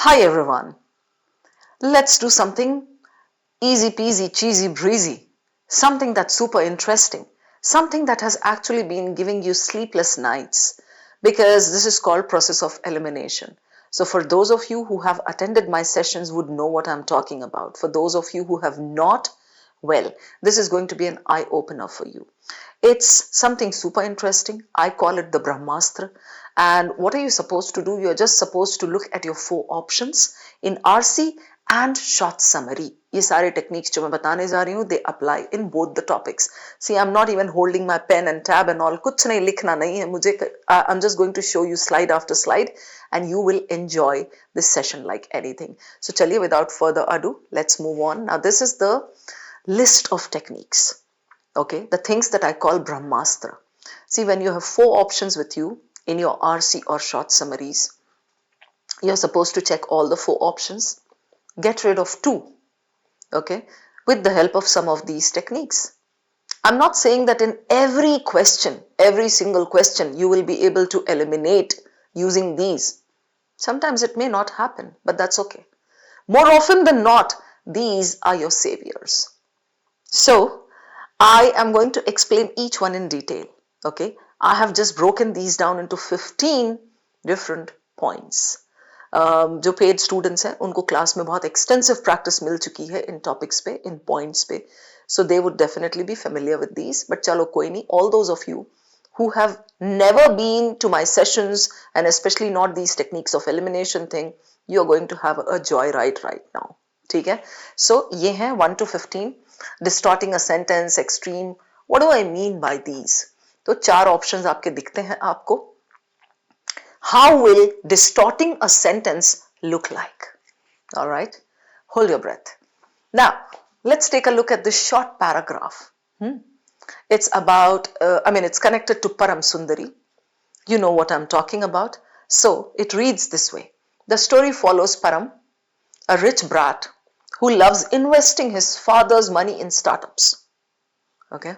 Hi everyone, let's do something easy peasy, cheesy breezy, something that's super interesting, something that has actually been giving you sleepless nights because this is called process of elimination. So for those of you who have attended my sessions would know what I'm talking about. For those of you who have not, well, this is going to be an eye-opener for you. It's something super interesting. I call it the Brahmastra. And what are you supposed to do? You're just supposed to look at your 4 options in RC and short summary. ये सारे techniques जो मैं बताने जा रही हूँ, they apply in both the topics. See, I'm not even holding my pen and tab and all. कुछ नहीं लिखना नहीं है मुझे. I'm just going to show you slide after slide, and you will enjoy this session like anything. So चलिए, without further ado, let's move on. Now this is the list of techniques. Okay, the things that I call Brahmastra. See, when you have 4 options with you in your RC or short summaries, you're supposed to check all the 4 options, get rid of 2, okay, with the help of some of these techniques. I'm not saying that in every question, every single question, you will be able to eliminate using these. Sometimes it may not happen, but that's okay. More often than not, these are your saviors. So, I am going to explain each one in detail, okay. I have just broken these down into 15 different points. जो paid students हैं उनको class में बहुत extensive practice मिल चुकी है इन topics पे, इन points पे, so they would definitely be familiar with these. But चलो कोई नहीं, all those of you who have never been to my sessions and especially not these techniques of elimination thing, you are going to have a joyride right now. ठीक है? So ये हैं 1 to 15. Distorting a sentence, extreme. What do I mean by these? तो 4 options आपके दिखते हैं आपको. How will distorting a sentence look like? All right, hold your breath. Now, let's take a look at this short paragraph. It's about, it's connected to Param Sundari. You know what I'm talking about. So, it reads this way. The story follows Param, a rich brat who loves investing his father's money in startups. Okay.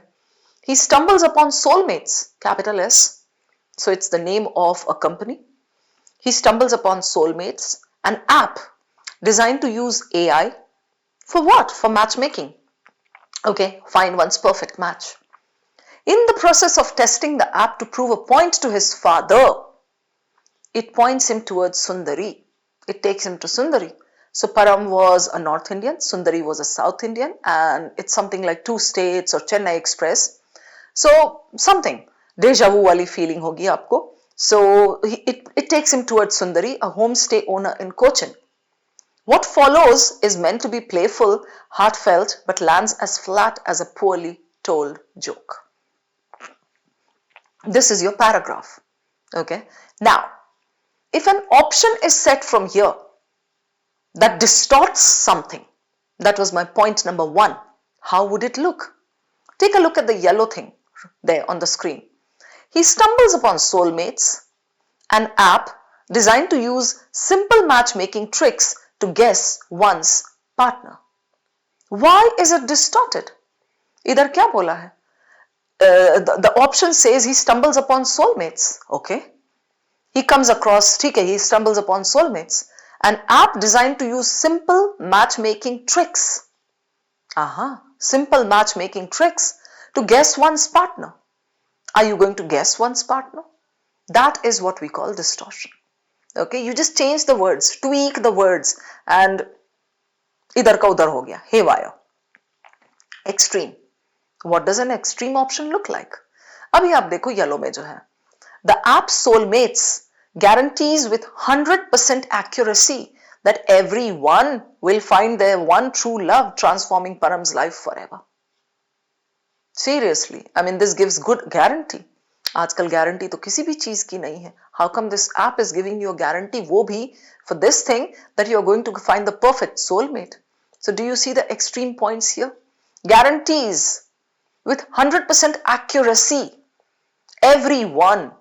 He stumbles upon soulmates, capital S. So it's the name of a company. He stumbles upon soulmates, an app designed to use AI for what? For matchmaking. Okay, find one's perfect match. In the process of testing the app to prove a point to his father, it points him towards Sundari. It takes him to Sundari. So Param was a North Indian, Sundari was a South Indian, and it's something like 2 states or Chennai Express. So something, deja vu wali feeling hogi aapko. So it takes him towards Sundari, a homestay owner in Cochin. What follows is meant to be playful, heartfelt, but lands as flat as a poorly told joke. This is your paragraph. Okay. Now, if an option is set from here that distorts something, that was my point number 1, how would it look? Take a look at the yellow thing there on the screen. He stumbles upon soulmates, an app designed to use simple matchmaking tricks to guess one's partner. Why is it distorted? Idhar kya bola hai? The option says he stumbles upon soulmates. Okay. He comes across, he stumbles upon soulmates. An app designed to use simple matchmaking tricks. Simple matchmaking tricks to guess one's partner. Are you going to guess one's partner? That is what we call distortion. Okay, you just change the words, tweak the words, and idhar ka udhar ho gaya, haywire. Extreme. What does an extreme option look like? Abhi aap dekho yellow mein jo hai. The app Soulmates guarantees with 100% accuracy that everyone will find their one true love, transforming Param's life forever. Seriously, this gives good guarantee. आजकल guarantee तो किसी भी चीज की नहीं है. How come this app is giving you a guarantee? वो भी for this thing that you are going to find the perfect soulmate. So do you see the extreme points here? Guarantees with 100% accuracy. Everyone,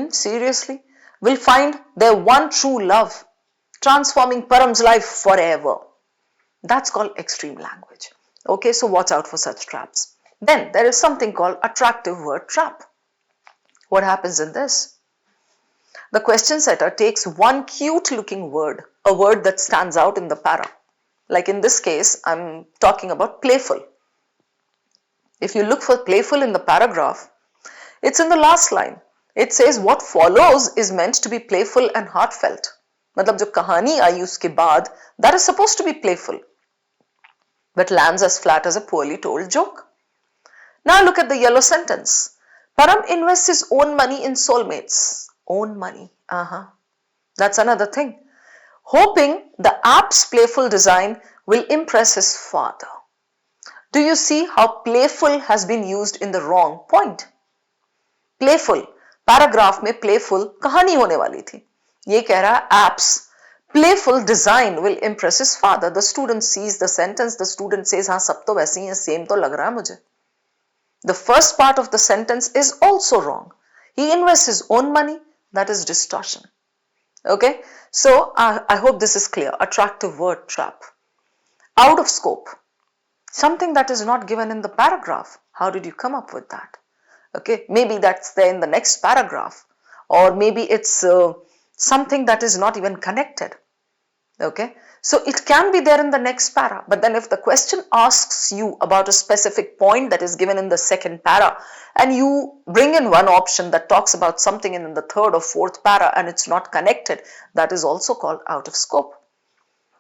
seriously, will find their one true love, transforming Param's life forever. That's called extreme language. Okay, so watch out for such traps. Then there is something called attractive word trap. What happens in this? The question setter takes one cute looking word, a word that stands out in the para. Like in this case, I'm talking about playful. If you look for playful in the paragraph, it's in the last line. It says what follows is meant to be playful and heartfelt. मतलब जो कहानी आई उसके बाद, that is supposed to be playful, but lands as flat as a poorly told joke. Now look at the yellow sentence. Param invests his own money in soulmates. Own money. That's another thing. Hoping the app's playful design will impress his father. Do you see how playful has been used in the wrong point? Playful. Paragraph में playful कहानी होने वाली थी. ये कह रहा app's playful design will impress his father. The student sees the sentence. The student says हाँ सब तो वैसे ही है, same तो लग रहा है मुझे. The first part of the sentence is also wrong. He invests his own money. That is distortion. Okay, so I hope this is clear. Attractive word trap. Out of scope. Something that is not given in the paragraph. How did you come up with that? Okay, maybe that's there in the next paragraph, or maybe it's something that is not even connected. Okay, so it can be there in the next para, but then if the question asks you about a specific point that is given in the second para and you bring in one option that talks about something in the third or fourth para and it's not connected, that is also called out of scope.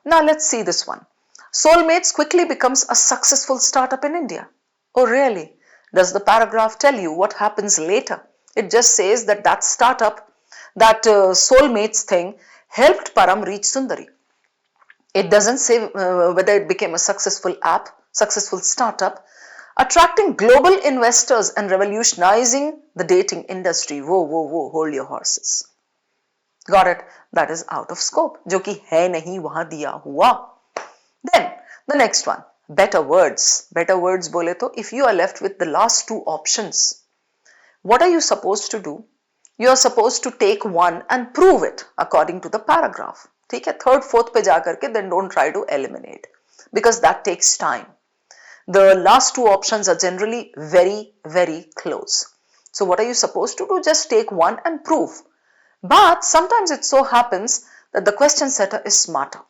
Now let's see this one. Soulmates quickly becomes a successful startup in India. Oh really? Does the paragraph tell you what happens later? It just says that that startup, that soulmates thing helped Param reach Sundari. It doesn't say whether it became a successful app, successful startup, attracting global investors and revolutionizing the dating industry. Whoa, hold your horses. Got it? That is out of scope. जो कि है नहीं वहाँ दिया हुआ. Then the next one. Better words. Better words bole to, if you are left with the last two options, what are you supposed to do? You are supposed to take one and prove it according to the paragraph. ठीक है, third, fourth पे जा करके, then don't try to eliminate because that takes time. The last two options are generally very, very close. So what are you supposed to do? Just take one and prove. But sometimes it so happens that the question setter is smarter.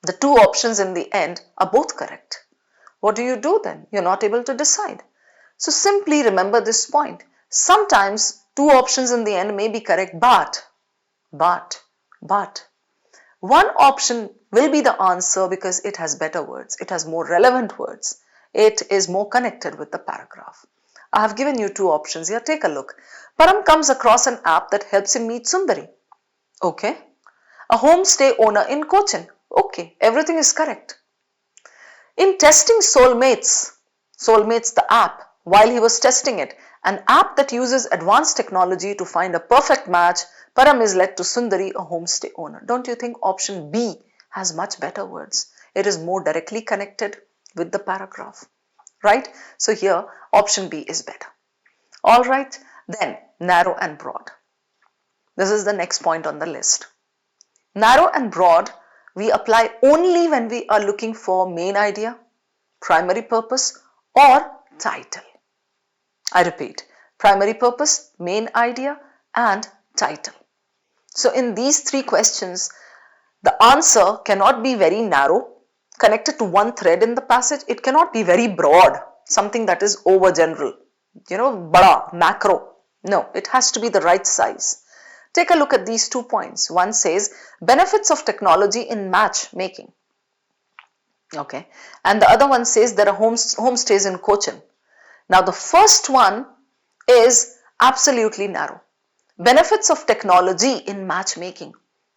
The two options in the end are both correct. What do you do then? You're not able to decide. So simply remember this point. Sometimes two options in the end may be correct, but one option will be the answer because it has better words. It has more relevant words. It is more connected with the paragraph. I have given you two options here. Take a look. Param comes across an app that helps him meet Sundari. Okay. A homestay owner in Cochin. Okay, everything is correct. In testing Soulmates the app, while he was testing it, an app that uses advanced technology to find a perfect match, Param is led to Sundari, a homestay owner. Don't you think option B has much better words? It is more directly connected with the paragraph, right? So here option B is better. All right, then narrow and broad. This is the next point on the list. Narrow and broad we apply only when we are looking for main idea, primary purpose or title. I repeat, primary purpose, main idea and title. So in these three questions, the answer cannot be very narrow, connected to one thread in the passage. It cannot be very broad, something that is over general, bada, macro. No, it has to be the right size. Take a look at these 2 points. One says benefits of technology in matchmaking. Okay. And the other one says there are homestays in Cochin. Now the first one is absolutely narrow. Benefits of technology in matchmaking.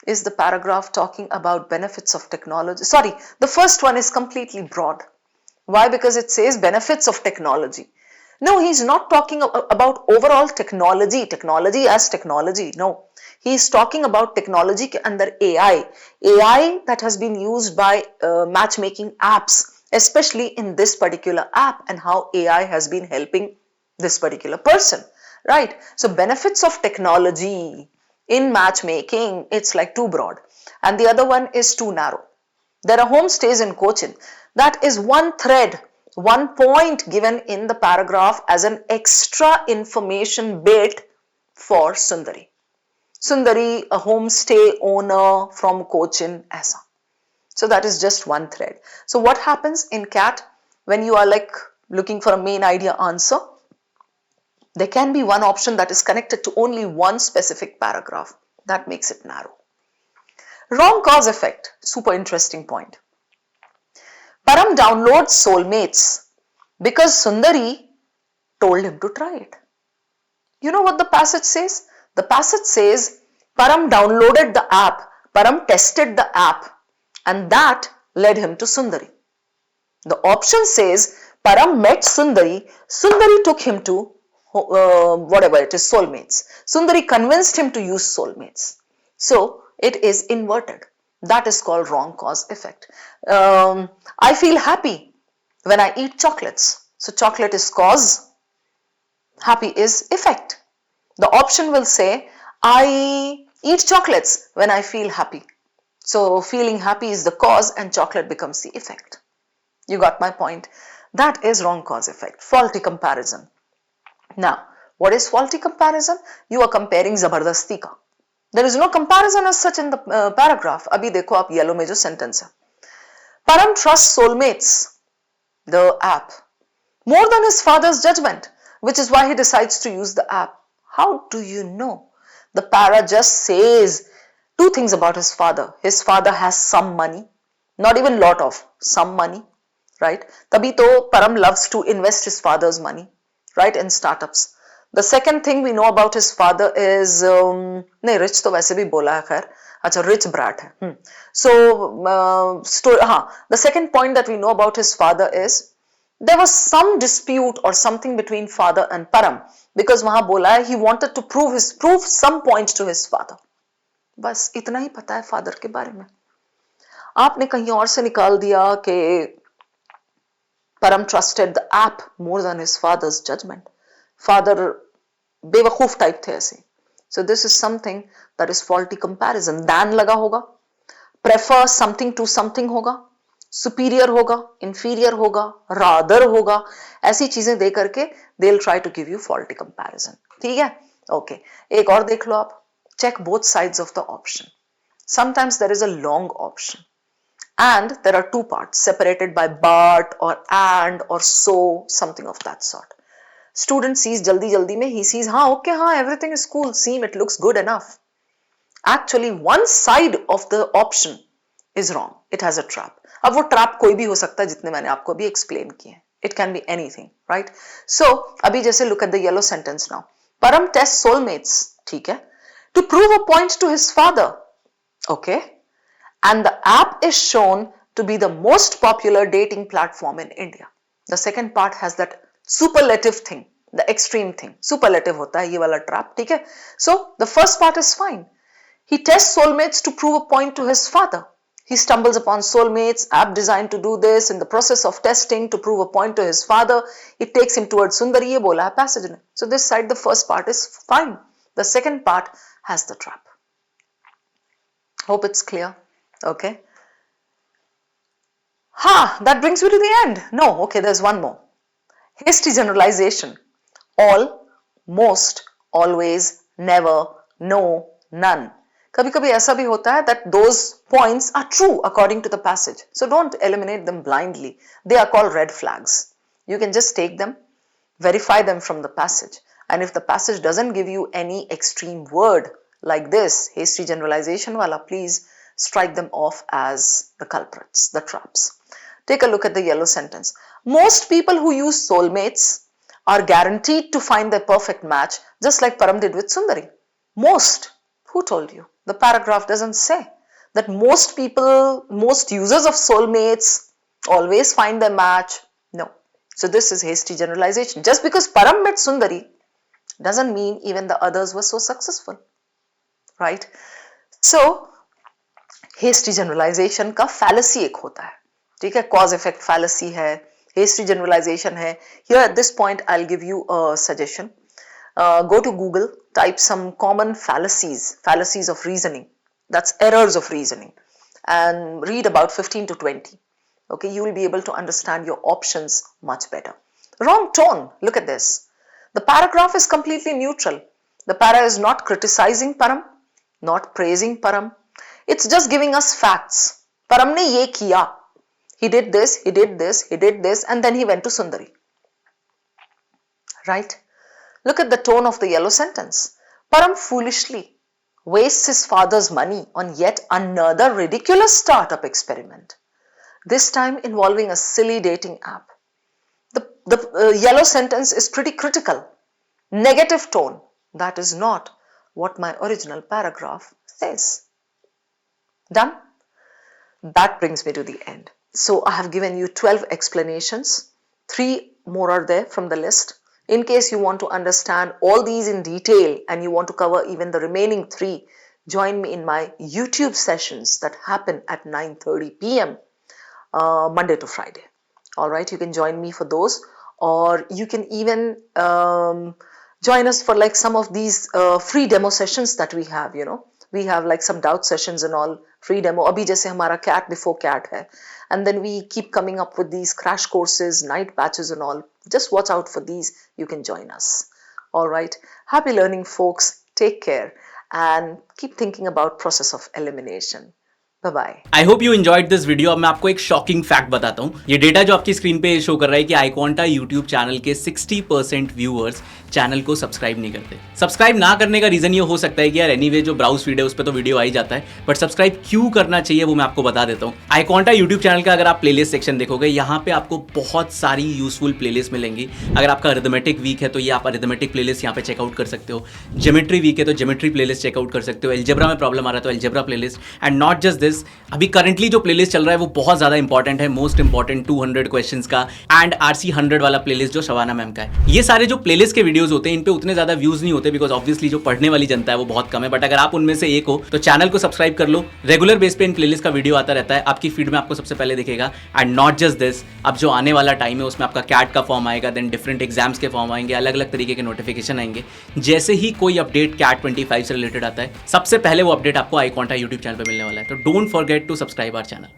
Is the paragraph talking about benefits of technology? Sorry, the first one is completely broad. Why? Because it says benefits of technology. No, he's not talking about overall technology as technology. No, he's talking about technology under AI that has been used by matchmaking apps, especially in this particular app, and how AI has been helping this particular person, right? So benefits of technology in matchmaking, it's like too broad, and the other one is too narrow. There are homestays in Cochin. That is one thread, one point given in the paragraph as an extra information bit for Sundari. Sundari, a homestay owner from Cochin, ऐसा. So that is just one thread. So what happens in CAT when you are like looking for a main idea answer? There can be one option that is connected to only one specific paragraph. That makes it narrow. Wrong cause effect, super interesting point. Param downloads Soulmates because Sundari told him to try it. You know what the passage says? The passage says Param downloaded the app, Param tested the app, and that led him to Sundari. The option says Param met Sundari, Sundari took him to whatever it is, Soulmates. Sundari convinced him to use Soulmates. So it is inverted. That is called wrong cause effect. I feel happy when I eat chocolates. So chocolate is cause, happy is effect. The option will say I eat chocolates when I feel happy. So feeling happy is the cause and chocolate becomes the effect. You got my point? That is wrong cause effect, faulty comparison. Now, what is faulty comparison? You are comparing zabardasti ka. There is no comparison as such in the paragraph. Abhi dekho aap yellow mein jo sentence hai. Param trusts Soulmates, the app, more than his father's judgment, which is why he decides to use the app. How do you know? The para just says two things about his father. His father has some money, not even lot of, some money, right? Tabhi to Param loves to invest his father's money, right, in startups. The second thing we know about his father is, नहीं rich तो वैसे भी बोला है खैर, अच्छा rich brat है. So the second point that we know about his father is there was some dispute or something between father and Param because वहाँ बोला है he wanted to prove some point to his father. बस इतना ही पता है father के बारे में. आपने कहीं और से निकाल दिया कि Param trusted the app more than his father's judgment. Father बेवकूफ टाइप थे ऐसे. So this is something that is faulty comparison. Than लगा होगा, prefer something to something होगा, superior होगा, inferior होगा, rather होगा, ऐसी चीजें दे करके they'll try to give you faulty comparison. ठीक है? Okay. एक और देख लो आप. Check both sides of the option. Sometimes there is a long option and there are two parts separated by but or and or so, something of that sort. Student sees jaldi mein, he sees, okay, everything is cool, seem it looks good enough. Actually, one side of the option is wrong. It has a trap. अब वो trap कोई भी हो सकता है जितने मैंने आपको अभी explain किए. It can be anything, right? So, अभी जैसे look at the yellow sentence now. Param tests Soulmates, ठीक है? To prove a point to his father, okay? And the app is shown to be the most popular dating platform in India. The second part has that superlative thing, the extreme thing. Superlative होता है ये वाला trap, ठीक है? So the first part is fine. He tests Soulmates to prove a point to his father. He stumbles upon Soulmates, app designed to do this. In the process of testing to prove a point to his father, it takes him towards Sundari. ये बोला है passage ने. So this side, the first part is fine. The second part has the trap. Hope it's clear. Okay. That brings me to the end. No, okay, there's one more. Hasty generalization. All, most, always, never, no, none. कभी-कभी ऐसा भी होता है that those points are true according to the passage. So don't eliminate them blindly. They are called red flags. You can just take them, verify them from the passage. And if the passage doesn't give you any extreme word like this, hasty generalization wala, please strike them off as the culprits, the traps. Take a look at the yellow sentence. Most people who use Soulmates are guaranteed to find their perfect match, just like Param did with Sundari. Most. Who told you? The paragraph doesn't say that most people, most users of Soulmates always find their match. No. So this is hasty generalization. Just because Param met Sundari doesn't mean even the others were so successful. Right? So, hasty generalization का fallacy एक होता है. ठीक है? Cause effect fallacy है. Hasty generalization है. Here at this point, I'll give you a suggestion. Go to Google, type some common fallacies of reasoning. That's errors of reasoning. And read about 15 to 20. Okay, you will be able to understand your options much better. Wrong tone. Look at this. The paragraph is completely neutral. The para is not criticizing Param. not praising Param. It's just giving us facts. Param ne ye kiya. He did this, he did this, he did this, and then he went to Sundari. Right? Look at the tone of the yellow sentence. Param foolishly wastes his father's money on yet another ridiculous startup experiment, this time involving a silly dating app. The yellow sentence is pretty critical. Negative tone. That is not what my original paragraph says. Done? That brings me to the end. So I have given you 12 explanations. 3 more are there from the list. In case you want to understand all these in detail and you want to cover even the remaining 3, join me in my YouTube sessions that happen at 9:30 p.m. Monday to Friday. All right, you can join me for those, or you can even join us for like some of these free demo sessions that we have, We have like some doubt sessions and all, free demo. Abhi jaise hamara CAT before CAT hai. And then we keep coming up with these crash courses, night batches and all. Just watch out for these. You can join us. All right. Happy learning, folks. Take care and keep thinking about process of elimination. Bye-bye. I hope you enjoyed this video. अब मैं आपको एक shocking fact बताता हूँ. ये data जो आपकी screen पे शो कर रहा है कि iQuanta YouTube चैनल के 60% व्यूअर्स चैनल को सब्सक्राइब नहीं करते. सब्सक्राइब ना करने का रीजन ये हो सकता है कि यार एनीवे जो ब्राउज फीड है उस पर तो वीडियो आ ही जाता है, बट सब्सक्राइब क्यों करना चाहिए वो मैं आपको बता देता हूँ. iQuanta YouTube चैनल का अगर आप प्लेलिस्ट सेक्शन देखोगे, यहाँ पे आपको बहुत सारी यूजफुल प्लेलिस्ट मिलेंगी. अगर आपका अरिथमेटिक वीक है तो ये आप अरिथमेटिक प्लेलिस्ट यहाँ पे चेकआउट कर सकते हो. ज्योमेट्री वीक है तो ज्योमेट्री प्लेलिस्ट चेकआउट कर सकते हो. एल्जेब्रा में प्रॉब्लम आ रहा है तो algebra playlist. And not just this, अभी करंटली जो प्लेलिस्ट चल रहा है वो बहुत ज्यादा इंपॉर्टेंट है, मोस्ट इंपॉर्टेंट 200 क्वेश्चंस का एंड RC 100 वाला प्लेलिस्ट जो शबाना मैम का है. ये सारे जो प्लेलिस्ट के वीडियोस होते हैं इन पे उतने ज्यादा व्यूज नहीं होते बिकॉज ऑब्वियसली जो पढ़ने वाली जनता है वो बहुत कम है. बट अगर आप उनमें से एक हो तो चैनल को सब्सक्राइब कर लो. रेगुलर बेस पे इन प्लेलिस्ट का वीडियो आता रहता है, आपकी फीड में आपको सबसे पहले दिखेगा. एंड नॉट जस्ट दिस, अब जो आने वाला टाइम है उसमें आपका कैट का फॉर्म आएगा, देन डिफरेंट एग्जाम्स के फॉर्म आएंगे, अलग अलग तरीके के नोटिफिकेशन आएंगे. जैसे ही कोई अपडेट कैट 25 से रिलेटेड आता है सबसे पहले वो अपडेट आपको iQuanta YouTube चैनल पर मिलने वाला है. तो don't forget to subscribe our channel.